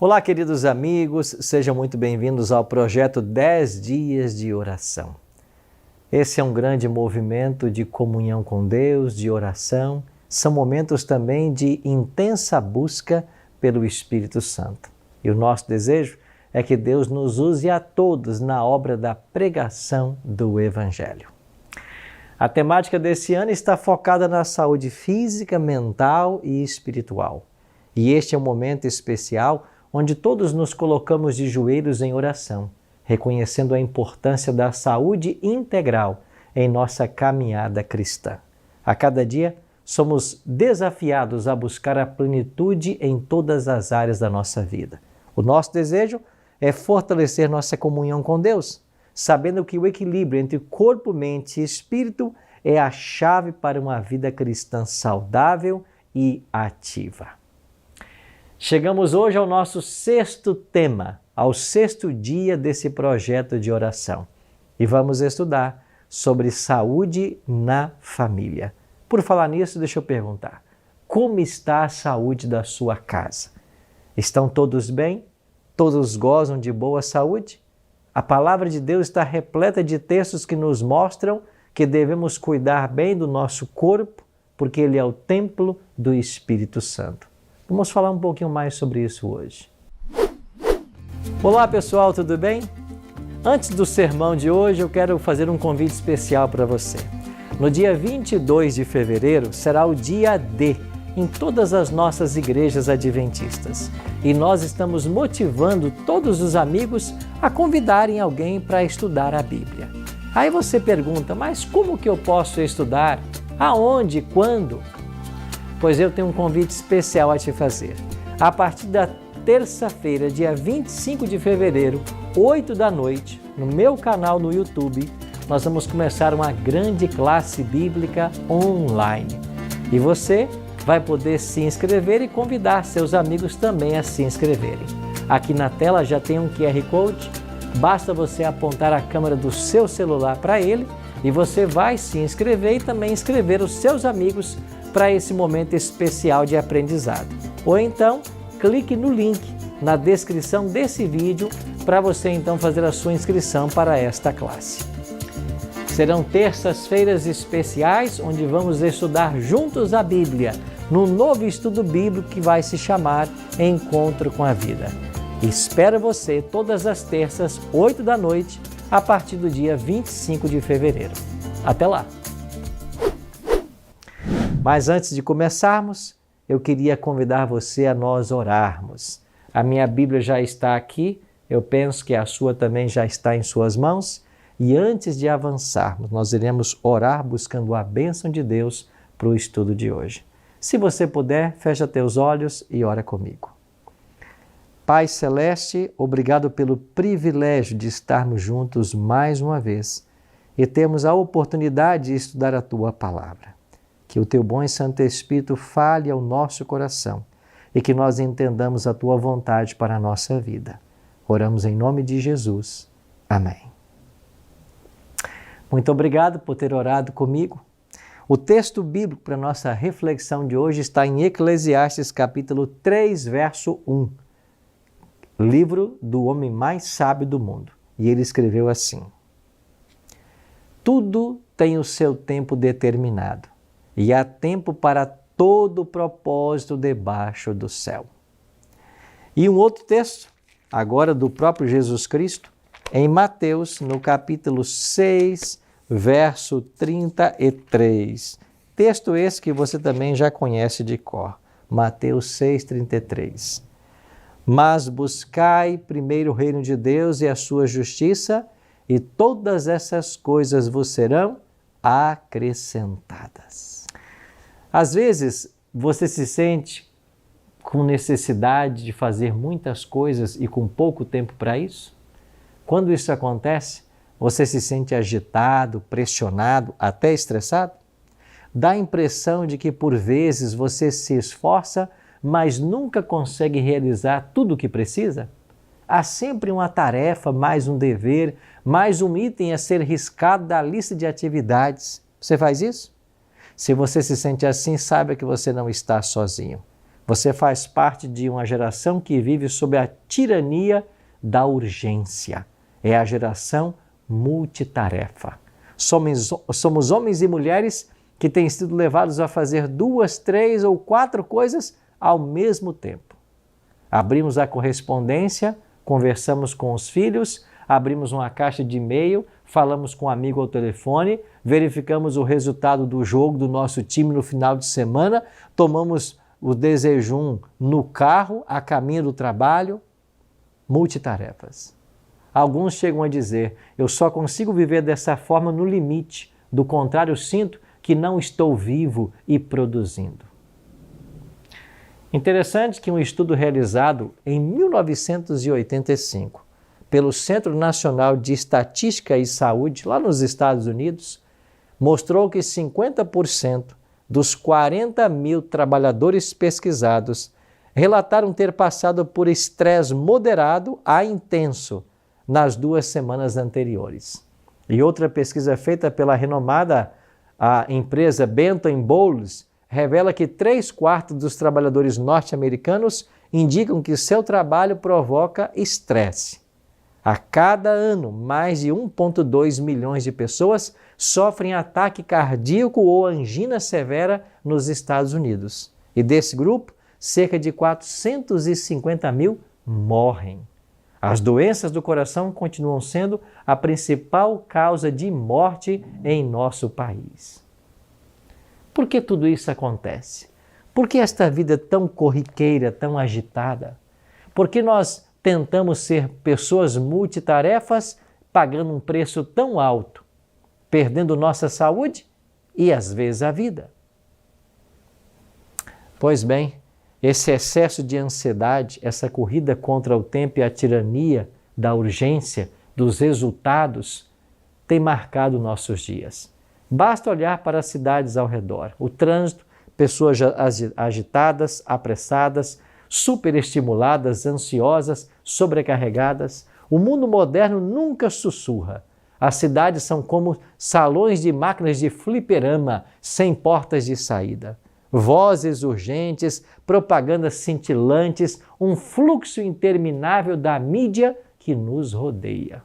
Olá, queridos amigos, sejam muito bem-vindos ao projeto 10 Dias de Oração. Esse é um grande movimento de comunhão com Deus, de oração. São momentos também de intensa busca pelo Espírito Santo. E o nosso desejo é que Deus nos use a todos na obra da pregação do Evangelho. A temática desse ano está focada na saúde física, mental e espiritual. E este é um momento especial onde todos nos colocamos de joelhos em oração, reconhecendo a importância da saúde integral em nossa caminhada cristã. A cada dia, somos desafiados a buscar a plenitude em todas as áreas da nossa vida. O nosso desejo é fortalecer nossa comunhão com Deus, sabendo que o equilíbrio entre corpo, mente e espírito é a chave para uma vida cristã saudável e ativa. Chegamos hoje ao nosso sexto tema, ao sexto dia desse projeto de oração. E vamos estudar sobre saúde na família. Por falar nisso, deixa eu perguntar, como está a saúde da sua casa? Estão todos bem? Todos gozam de boa saúde? A palavra de Deus está repleta de textos que nos mostram que devemos cuidar bem do nosso corpo, porque ele é o templo do Espírito Santo. Vamos falar um pouquinho mais sobre isso hoje. Olá pessoal, tudo bem? Antes do sermão de hoje, eu quero fazer um convite especial para você. No dia 22 de fevereiro será o dia D em todas as nossas igrejas adventistas. E nós estamos motivando todos os amigos a convidarem alguém para estudar a Bíblia. Aí você pergunta, mas como que eu posso estudar? Aonde? Quando? Pois eu tenho um convite especial a te fazer. A partir da terça-feira, dia 25 de fevereiro, 8 da noite, no meu canal no YouTube, nós vamos começar uma grande classe bíblica online. E você vai poder se inscrever e convidar seus amigos também a se inscreverem. Aqui na tela já tem um QR Code, basta você apontar a câmera do seu celular para ele e você vai se inscrever e também inscrever os seus amigos para esse momento especial de aprendizado. Ou então, clique no link na descrição desse vídeo para você então fazer a sua inscrição para esta classe. Serão terças-feiras especiais onde vamos estudar juntos a Bíblia, num novo estudo bíblico que vai se chamar Encontro com a Vida. Espero você todas as terças, 8 da noite, a partir do dia 25 de fevereiro. Até lá! Mas antes de começarmos, eu queria convidar você a nós orarmos. A minha Bíblia já está aqui, eu penso que a sua também já está em suas mãos. E antes de avançarmos, nós iremos orar buscando a bênção de Deus para o estudo de hoje. Se você puder, fecha teus olhos e ora comigo. Pai Celeste, obrigado pelo privilégio de estarmos juntos mais uma vez e termos a oportunidade de estudar a Tua Palavra. Que o Teu bom e Santo Espírito fale ao nosso coração e que nós entendamos a Tua vontade para a nossa vida. Oramos em nome de Jesus. Amém. Muito obrigado por ter orado comigo. O texto bíblico para a nossa reflexão de hoje está em Eclesiastes capítulo 3, verso 1. Livro do homem mais sábio do mundo. E ele escreveu assim: tudo tem o seu tempo determinado. E há tempo para todo propósito debaixo do céu. E um outro texto, agora do próprio Jesus Cristo, em Mateus, no capítulo 6, verso 33. Texto esse que você também já conhece de cor. Mateus 6, 33. Mas buscai primeiro o reino de Deus e a sua justiça, e todas essas coisas vos serão acrescentadas. Às vezes, você se sente com necessidade de fazer muitas coisas e com pouco tempo para isso? Quando isso acontece, você se sente agitado, pressionado, até estressado? Dá a impressão de que por vezes você se esforça, mas nunca consegue realizar tudo o que precisa? Há sempre uma tarefa, mais um dever, mais um item a ser riscado da lista de atividades. Você faz isso? Se você se sente assim, saiba que você não está sozinho. Você faz parte de uma geração que vive sob a tirania da urgência. É a geração multitarefa. Somos homens e mulheres que têm sido levados a fazer 2, 3 ou 4 coisas ao mesmo tempo. Abrimos a correspondência, conversamos com os filhos, abrimos uma caixa de e-mail, falamos com um amigo ao telefone, verificamos o resultado do jogo do nosso time no final de semana, tomamos o desjejum no carro, a caminho do trabalho. Multitarefas. Alguns chegam a dizer, eu só consigo viver dessa forma no limite, do contrário sinto que não estou vivo e produzindo. Interessante que um estudo realizado em 1985 pelo Centro Nacional de Estatística e Saúde, lá nos Estados Unidos, mostrou que 50% dos 40 mil trabalhadores pesquisados relataram ter passado por estresse moderado a intenso nas 2 semanas anteriores. E outra pesquisa feita pela renomada empresa Benton Bowles revela que 3/4 dos trabalhadores norte-americanos indicam que seu trabalho provoca estresse. A cada ano, mais de 1,2 milhões de pessoas sofrem ataque cardíaco ou angina severa nos Estados Unidos. E desse grupo, cerca de 450 mil morrem. As doenças do coração continuam sendo a principal causa de morte em nosso país. Por que tudo isso acontece? Por que esta vida tão corriqueira, tão agitada? Por que nós tentamos ser pessoas multitarefas pagando um preço tão alto, perdendo nossa saúde e às vezes a vida? Pois bem, esse excesso de ansiedade, essa corrida contra o tempo e a tirania da urgência, dos resultados, tem marcado nossos dias. Basta olhar para as cidades ao redor. O trânsito, pessoas agitadas, apressadas, superestimuladas, ansiosas, sobrecarregadas. O mundo moderno nunca sussurra. As cidades são como salões de máquinas de fliperama, sem portas de saída. Vozes urgentes, propagandas cintilantes, um fluxo interminável da mídia que nos rodeia.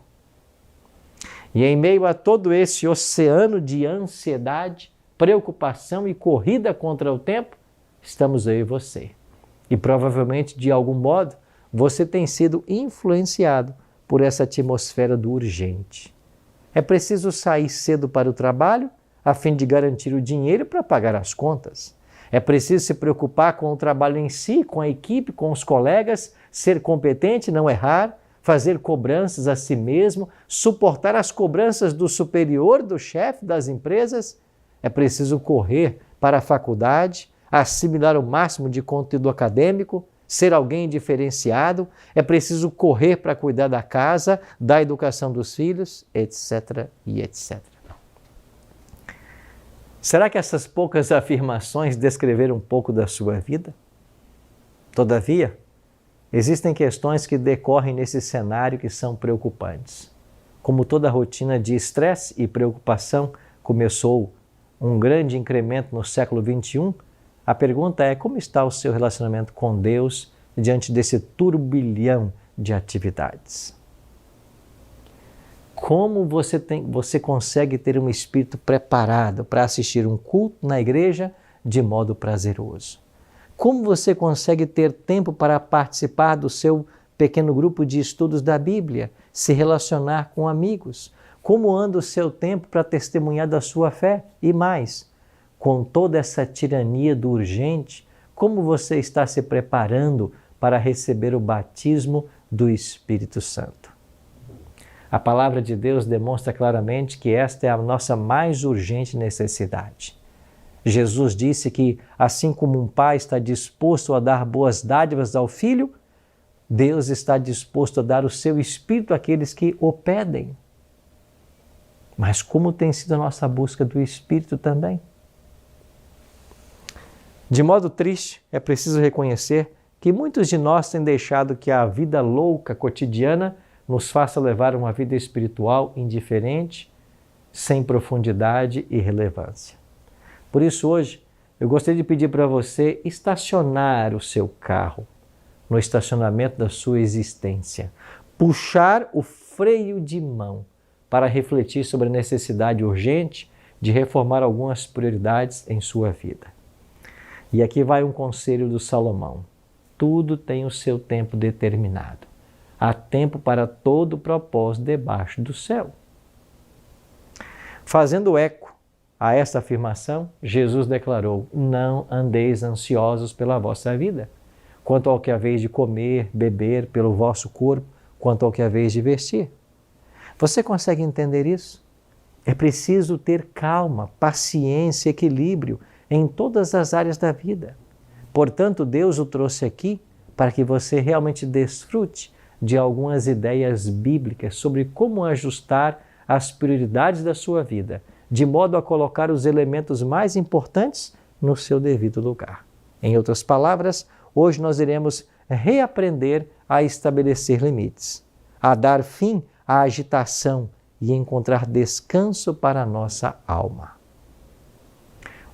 E em meio a todo esse oceano de ansiedade, preocupação e corrida contra o tempo, estamos eu e você. E provavelmente, de algum modo, você tem sido influenciado por essa atmosfera do urgente. É preciso sair cedo para o trabalho, a fim de garantir o dinheiro para pagar as contas. É preciso se preocupar com o trabalho em si, com a equipe, com os colegas, ser competente, não errar, fazer cobranças a si mesmo, suportar as cobranças do superior, do chefe das empresas. É preciso correr para a faculdade, assimilar o máximo de conteúdo acadêmico, ser alguém diferenciado. É preciso correr para cuidar da casa, da educação dos filhos, etc. e etc. Será que essas poucas afirmações descreveram um pouco da sua vida? Todavia, existem questões que decorrem nesse cenário que são preocupantes. Como toda rotina de estresse e preocupação começou um grande incremento no século XXI, a pergunta é: como está o seu relacionamento com Deus diante desse turbilhão de atividades? Como você consegue ter um espírito preparado para assistir um culto na igreja de modo prazeroso? Como você consegue ter tempo para participar do seu pequeno grupo de estudos da Bíblia, se relacionar com amigos? Como anda o seu tempo para testemunhar da sua fé? E mais, com toda essa tirania do urgente, como você está se preparando para receber o batismo do Espírito Santo? A palavra de Deus demonstra claramente que esta é a nossa mais urgente necessidade. Jesus disse que, assim como um pai está disposto a dar boas dádivas ao filho, Deus está disposto a dar o seu Espírito àqueles que o pedem. Mas como tem sido a nossa busca do Espírito também? De modo triste, é preciso reconhecer que muitos de nós têm deixado que a vida louca cotidiana nos faça levar uma vida espiritual indiferente, sem profundidade e relevância. Por isso hoje, eu gostaria de pedir para você estacionar o seu carro no estacionamento da sua existência. Puxar o freio de mão para refletir sobre a necessidade urgente de reformar algumas prioridades em sua vida. E aqui vai um conselho do Salomão. Tudo tem o seu tempo determinado. Há tempo para todo propósito debaixo do céu. Fazendo eco a esta afirmação, Jesus declarou: não andeis ansiosos pela vossa vida, quanto ao que haveis de comer, beber, pelo vosso corpo, quanto ao que haveis de vestir. Você consegue entender isso? É preciso ter calma, paciência, equilíbrio em todas as áreas da vida. Portanto, Deus o trouxe aqui para que você realmente desfrute de algumas ideias bíblicas sobre como ajustar as prioridades da sua vida, de modo a colocar os elementos mais importantes no seu devido lugar. Em outras palavras, hoje nós iremos reaprender a estabelecer limites, a dar fim à agitação e encontrar descanso para a nossa alma.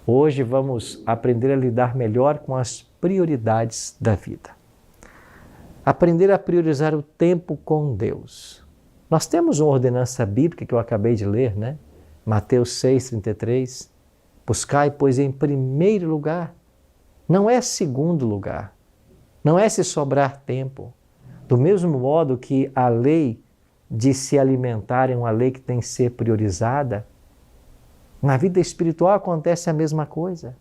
Hoje vamos aprender a lidar melhor com as prioridades da vida. Aprender a priorizar o tempo com Deus. Nós temos uma ordenança bíblica que eu acabei de ler, né? Mateus 6,33. Buscai, pois, em primeiro lugar. Não é segundo lugar. Não é se sobrar tempo. Do mesmo modo que a lei de se alimentar é uma lei que tem que ser priorizada, na vida espiritual acontece a mesma coisa.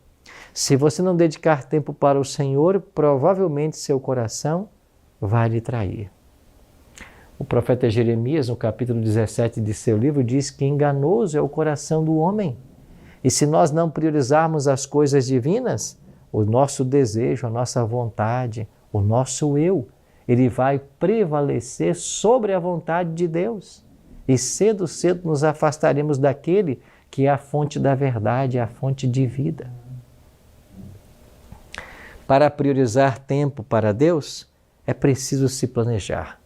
Se você não dedicar tempo para o Senhor, provavelmente seu coração vai lhe trair. O profeta Jeremias, no capítulo 17 de seu livro, diz que enganoso é o coração do homem. E se nós não priorizarmos as coisas divinas, o nosso desejo, a nossa vontade, o nosso eu, ele vai prevalecer sobre a vontade de Deus. E cedo nos afastaremos daquele que é a fonte da verdade, a fonte de vida. Para priorizar tempo para Deus, é preciso se planejar.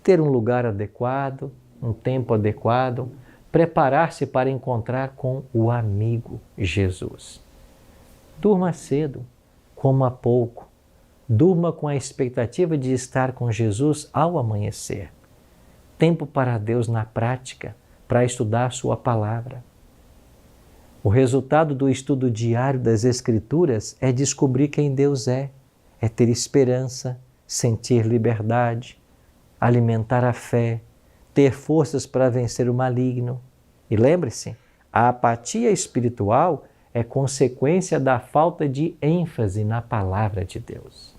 Ter um lugar adequado, um tempo adequado, preparar-se para encontrar com o amigo Jesus. Durma cedo, coma pouco, durma com a expectativa de estar com Jesus ao amanhecer. Tempo para Deus na prática, para estudar sua palavra. O resultado do estudo diário das Escrituras é descobrir quem Deus é ter esperança, sentir liberdade, alimentar a fé, ter forças para vencer o maligno. E lembre-se, a apatia espiritual é consequência da falta de ênfase na palavra de Deus.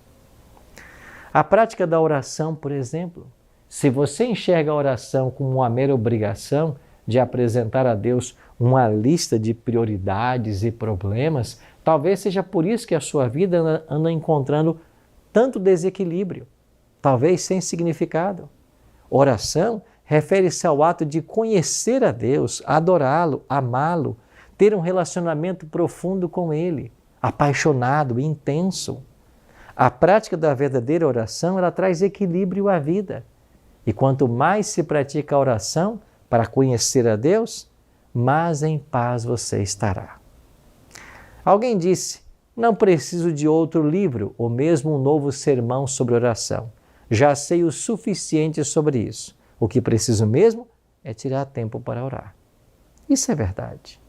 A prática da oração, por exemplo, se você enxerga a oração como uma mera obrigação de apresentar a Deus uma lista de prioridades e problemas, talvez seja por isso que a sua vida anda encontrando tanto desequilíbrio, talvez sem significado. Oração refere-se ao ato de conhecer a Deus, adorá-lo, amá-lo, ter um relacionamento profundo com Ele, apaixonado, intenso. A prática da verdadeira oração, ela traz equilíbrio à vida. E quanto mais se pratica a oração para conhecer a Deus, mais em paz você estará. Alguém disse: não preciso de outro livro ou mesmo um novo sermão sobre oração. Já sei o suficiente sobre isso. O que preciso mesmo é tirar tempo para orar. Isso é verdade.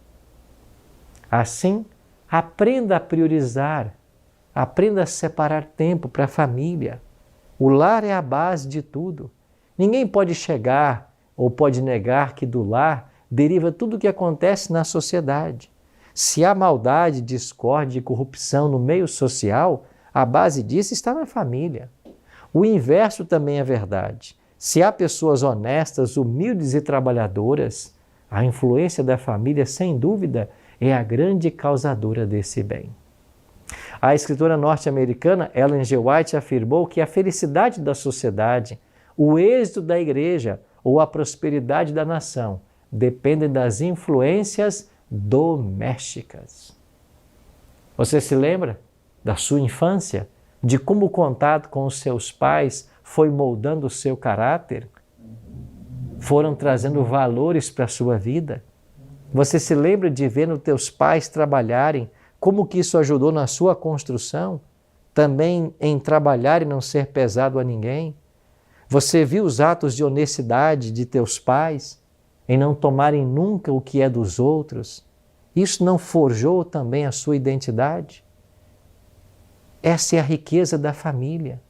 Assim, aprenda a priorizar, aprenda a separar tempo para a família. O lar é a base de tudo. Ninguém pode chegar ou pode negar que do lar deriva tudo o que acontece na sociedade. Se há maldade, discórdia e corrupção no meio social, a base disso está na família. O inverso também é verdade. Se há pessoas honestas, humildes e trabalhadoras, a influência da família, sem dúvida, é a grande causadora desse bem. A escritora norte-americana Ellen G. White afirmou que a felicidade da sociedade, o êxito da igreja ou a prosperidade da nação dependem das influências domésticas. Você se lembra da sua infância? De como o contato com os seus pais foi moldando o seu caráter? Foram trazendo valores para a sua vida? Você se lembra de ver os teus pais trabalharem Como que isso ajudou na sua construção? Também em trabalhar e não ser pesado a ninguém? Você viu os atos de honestidade de teus pais, em não tomarem nunca o que é dos outros? Isso não forjou também a sua identidade? Essa é a riqueza da família.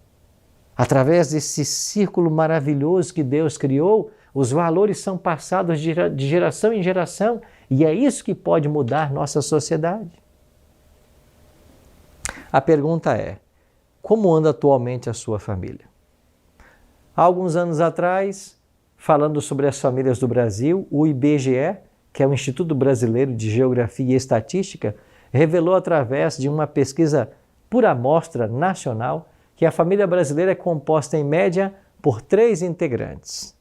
Através desse círculo maravilhoso que Deus criou, os valores são passados de geração em geração e é isso que pode mudar nossa sociedade. A pergunta é: como anda atualmente a sua família? Há alguns anos atrás, falando sobre as famílias do Brasil, o IBGE, que é o Instituto Brasileiro de Geografia e Estatística, revelou através de uma pesquisa por amostra nacional que a família brasileira é composta em média por 3 integrantes.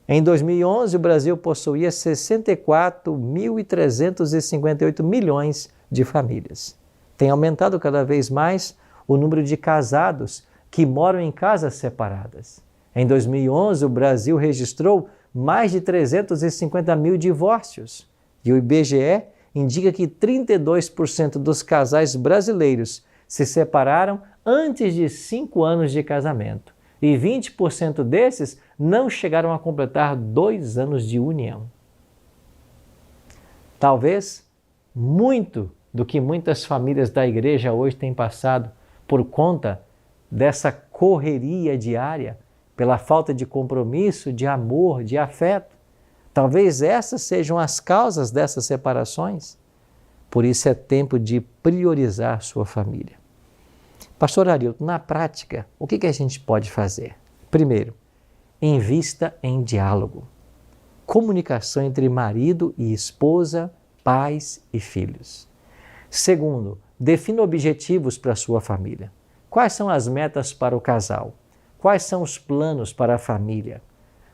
Em 2011, o Brasil possuía 64.358 milhões de famílias. Tem aumentado cada vez mais o número de casados que moram em casas separadas. Em 2011, o Brasil registrou mais de 350 mil divórcios. E o IBGE indica que 32% dos casais brasileiros se separaram antes de 5 anos de casamento. E 20% desses não chegaram a completar 2 anos de união. Talvez muito do que muitas famílias da igreja hoje têm passado por conta dessa correria diária, pela falta de compromisso, de amor, de afeto. Talvez essas sejam as causas dessas separações. Por isso é tempo de priorizar sua família. Pastor Arilton, na prática, o que a gente pode fazer? Primeiro, invista em diálogo. Comunicação entre marido e esposa, pais e filhos. Segundo, defina objetivos para a sua família. Quais são as metas para o casal? Quais são os planos para a família?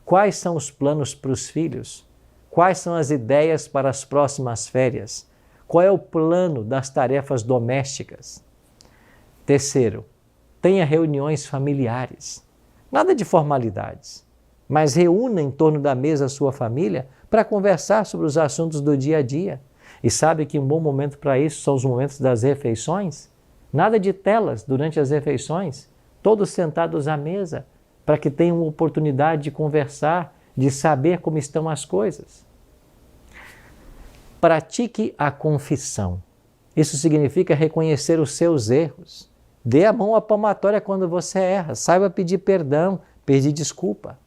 Quais são os planos para os filhos? Quais são as ideias para as próximas férias? Qual é o plano das tarefas domésticas? Terceiro, tenha reuniões familiares. Nada de formalidades, mas reúna em torno da mesa a sua família para conversar sobre os assuntos do dia a dia. E sabe que um bom momento para isso são os momentos das refeições? Nada de telas durante as refeições, todos sentados à mesa, para que tenham oportunidade de conversar, de saber como estão as coisas. Pratique a confissão. Isso significa reconhecer os seus erros. Dê a mão à palmatória quando você erra. Saiba pedir perdão, pedir desculpa.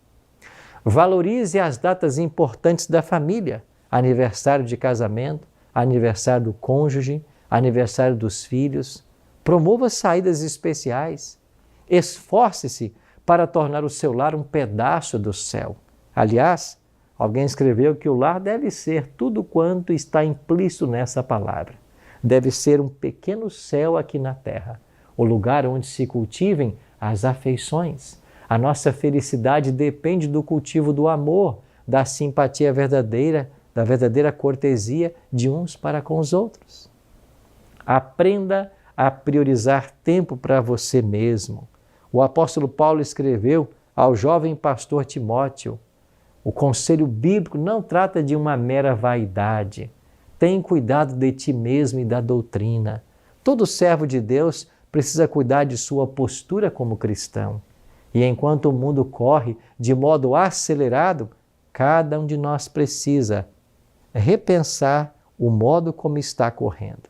Valorize as datas importantes da família. Aniversário de casamento, aniversário do cônjuge, aniversário dos filhos. Promova saídas especiais. Esforce-se para tornar o seu lar um pedaço do céu. Aliás, alguém escreveu que o lar deve ser tudo quanto está implícito nessa palavra. Deve ser um pequeno céu aqui na terra, o lugar onde se cultivem as afeições. A nossa felicidade depende do cultivo do amor, da simpatia verdadeira, da verdadeira cortesia de uns para com os outros. Aprenda a priorizar tempo para você mesmo. O apóstolo Paulo escreveu ao jovem pastor Timóteo: o conselho bíblico não trata de uma mera vaidade. Tem cuidado de ti mesmo e da doutrina. Todo servo de Deus precisa cuidar de sua postura como cristão. E enquanto o mundo corre de modo acelerado, cada um de nós precisa repensar o modo como está correndo.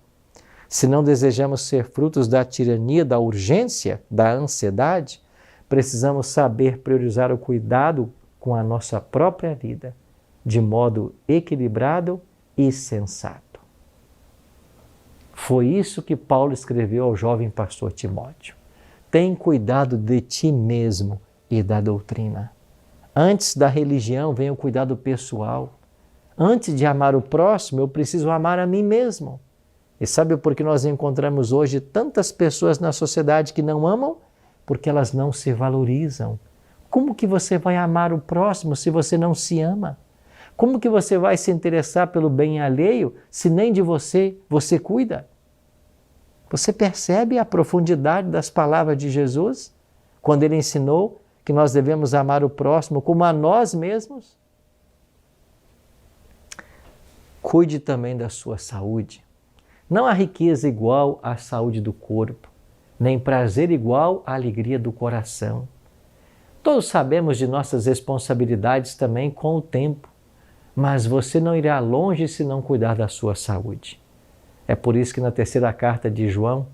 Se não desejamos ser frutos da tirania, da urgência, da ansiedade, precisamos saber priorizar o cuidado com a nossa própria vida, de modo equilibrado e sensato. Foi isso que Paulo escreveu ao jovem pastor Timóteo. Tem cuidado de ti mesmo e da doutrina. Antes da religião vem o cuidado pessoal. Antes de amar o próximo, eu preciso amar a mim mesmo. E sabe por que nós encontramos hoje tantas pessoas na sociedade que não amam? Porque elas não se valorizam. Como que você vai amar o próximo se você não se ama? Como que você vai se interessar pelo bem alheio se nem de você cuida? Você percebe a profundidade das palavras de Jesus quando ele ensinou que nós devemos amar o próximo como a nós mesmos? Cuide também da sua saúde. Não há riqueza igual à saúde do corpo, nem prazer igual à alegria do coração. Todos sabemos de nossas responsabilidades também com o tempo, mas você não irá longe se não cuidar da sua saúde. É por isso que na terceira carta de João,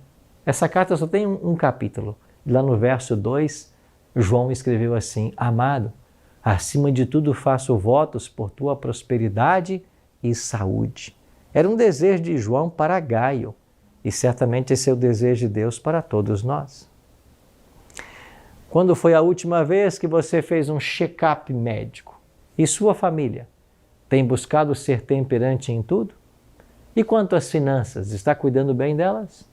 essa carta só tem um capítulo. Lá no verso 2, João escreveu assim: Amado, acima de tudo faço votos por tua prosperidade e saúde. Era um desejo de João para Gaio, e certamente esse é o desejo de Deus para todos nós. Quando foi a última vez que você fez um check-up médico? E sua família? Tem buscado ser temperante em tudo? E quanto às finanças, está cuidando bem delas?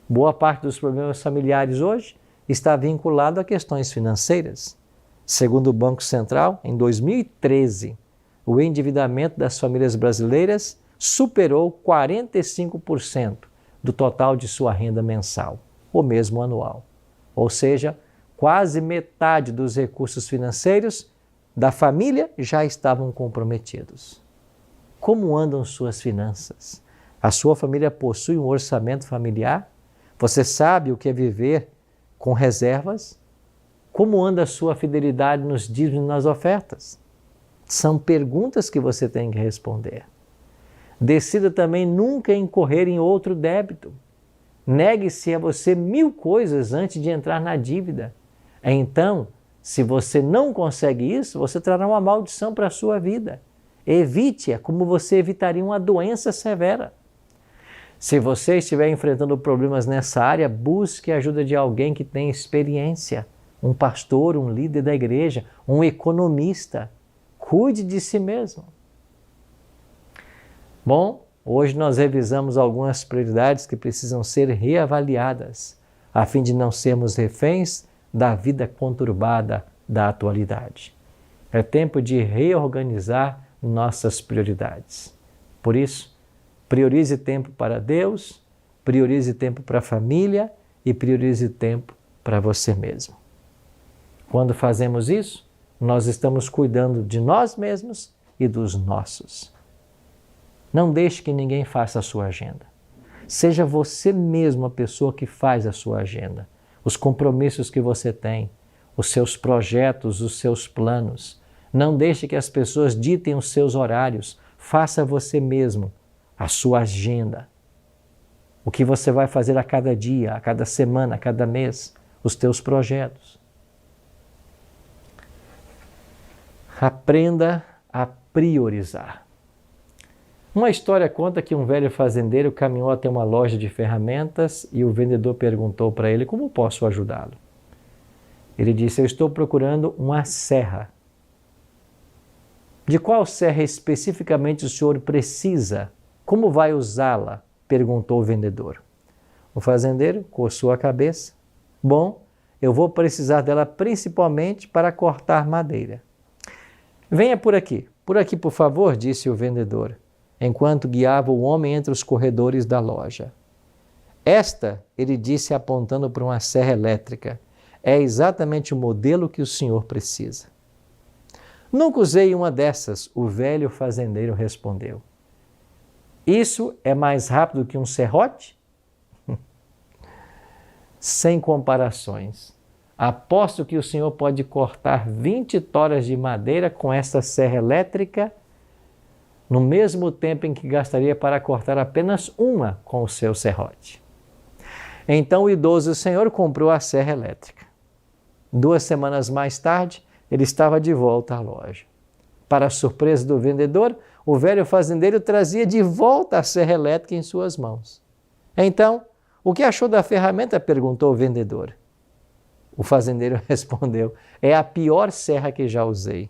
Boa parte dos problemas familiares hoje está vinculado a questões financeiras. Segundo o Banco Central, em 2013, o endividamento das famílias brasileiras superou 45% do total de sua renda mensal, ou mesmo anual. Ou seja, quase metade dos recursos financeiros da família já estavam comprometidos. Como andam suas finanças? A sua família possui um orçamento familiar? Você sabe o que é viver com reservas? Como anda a sua fidelidade nos dízimos e nas ofertas? São perguntas que você tem que responder. Decida também nunca incorrer em outro débito. Negue-se a você 1000 coisas antes de entrar na dívida. Então, se você não consegue isso, você trará uma maldição para a sua vida. Evite-a como você evitaria uma doença severa. Se você estiver enfrentando problemas nessa área, busque a ajuda de alguém que tem experiência. Um pastor, um líder da igreja, um economista. Cuide de si mesmo. Bom, hoje nós revisamos algumas prioridades que precisam ser reavaliadas, a fim de não sermos reféns da vida conturbada da atualidade. É tempo de reorganizar nossas prioridades. Por isso, priorize tempo para Deus, priorize tempo para a família e priorize tempo para você mesmo. Quando fazemos isso, nós estamos cuidando de nós mesmos e dos nossos. Não deixe que ninguém faça a sua agenda. Seja você mesmo a pessoa que faz a sua agenda. Os compromissos que você tem, os seus projetos, os seus planos. Não deixe que as pessoas ditem os seus horários. Faça você mesmo a sua agenda. O que você vai fazer a cada dia, a cada semana, a cada mês. Os teus projetos. Aprenda a priorizar. Uma história conta que um velho fazendeiro caminhou até uma loja de ferramentas e o vendedor perguntou para ele: como posso ajudá-lo? Ele disse: eu estou procurando uma serra. De qual serra especificamente o senhor precisa? Como vai usá-la? Perguntou o vendedor. O fazendeiro coçou a cabeça. Bom, eu vou precisar dela principalmente para cortar madeira. Venha por aqui, por favor, disse o vendedor, enquanto guiava o homem entre os corredores da loja. Esta, ele disse apontando para uma serra elétrica, é exatamente o modelo que o senhor precisa. Nunca usei uma dessas, o velho fazendeiro respondeu. Isso é mais rápido que um serrote? Sem comparações. Aposto que o senhor pode cortar 20 toras de madeira com esta serra elétrica no mesmo tempo em que gastaria para cortar apenas uma com o seu serrote. Então o idoso senhor comprou a serra elétrica. 2 semanas mais tarde, ele estava de volta à loja. Para a surpresa do vendedor, o velho fazendeiro trazia de volta a serra elétrica em suas mãos. Então, o que achou da ferramenta? Perguntou o vendedor. O fazendeiro respondeu: é a pior serra que já usei.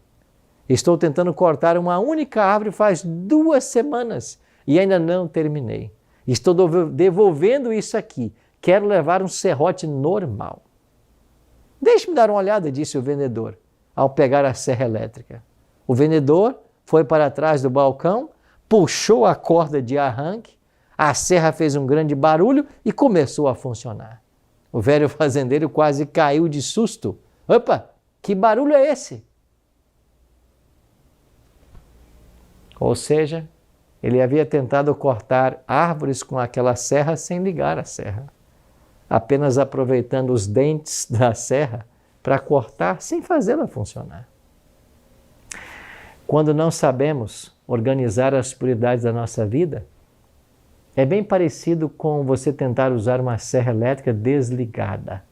Estou tentando cortar uma única árvore faz 2 semanas e ainda não terminei. Estou devolvendo isso aqui. Quero levar um serrote normal. Deixe-me dar uma olhada, disse o vendedor, ao pegar a serra elétrica. O vendedor foi para trás do balcão, puxou a corda de arranque, a serra fez um grande barulho e começou a funcionar. O velho fazendeiro quase caiu de susto. Opa, que barulho é esse? Ou seja, Ele havia tentado cortar árvores com aquela serra sem ligar a serra, apenas aproveitando os dentes da serra para cortar sem fazê-la funcionar. Quando não sabemos organizar as prioridades da nossa vida, é bem parecido com você tentar usar uma serra elétrica desligada,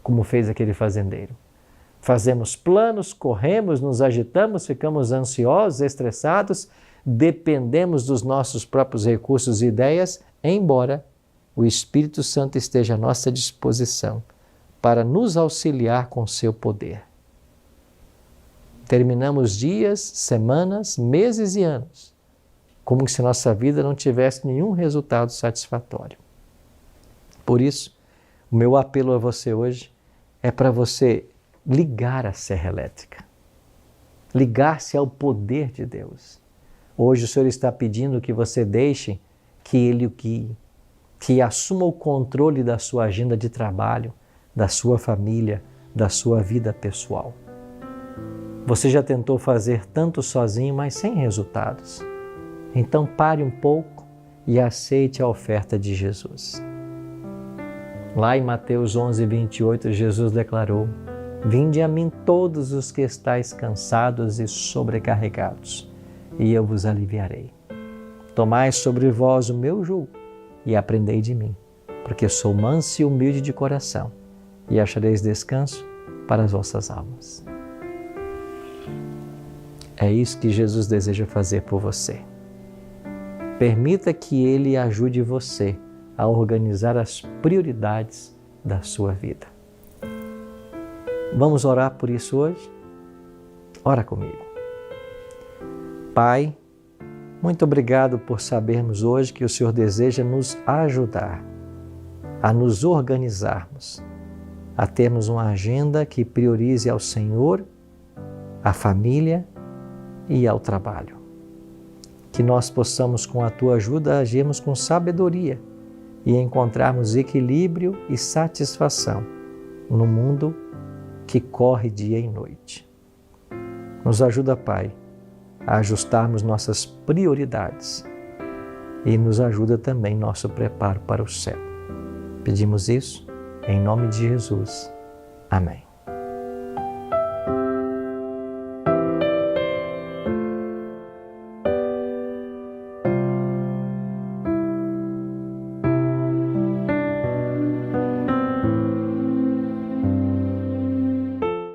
como fez aquele fazendeiro. Fazemos planos, corremos, nos agitamos, ficamos ansiosos, estressados, dependemos dos nossos próprios recursos e ideias, embora o Espírito Santo esteja à nossa disposição para nos auxiliar com seu poder. Terminamos dias, semanas, meses e anos, como se nossa vida não tivesse nenhum resultado satisfatório. Por isso, o meu apelo a você hoje é para você ligar a serra elétrica, ligar-se ao poder de Deus. Hoje o Senhor está pedindo que você deixe que Ele o guie, que assuma o controle da sua agenda de trabalho, da sua família, da sua vida pessoal. Você já tentou fazer tanto sozinho, mas sem resultados. Então pare um pouco e aceite a oferta de Jesus. Lá em Mateus 11:28, Jesus declarou: "Vinde a mim todos os que estáis cansados e sobrecarregados, e eu vos aliviarei. Tomai sobre vós o meu jugo e aprendei de mim, porque sou manso e humilde de coração, e achareis descanso para as vossas almas." É isso que Jesus deseja fazer por você. Permita que Ele ajude você a organizar as prioridades da sua vida. Vamos orar por isso hoje? Ora comigo. Pai, muito obrigado por sabermos hoje que o Senhor deseja nos ajudar a nos organizarmos, a termos uma agenda que priorize ao Senhor, à família e ao trabalho. Que nós possamos, com a Tua ajuda, agirmos com sabedoria e encontrarmos equilíbrio e satisfação no mundo que corre dia e noite. Nos ajuda, Pai, a ajustarmos nossas prioridades e nos ajuda também nosso preparo para o céu. Pedimos isso em nome de Jesus. Amém.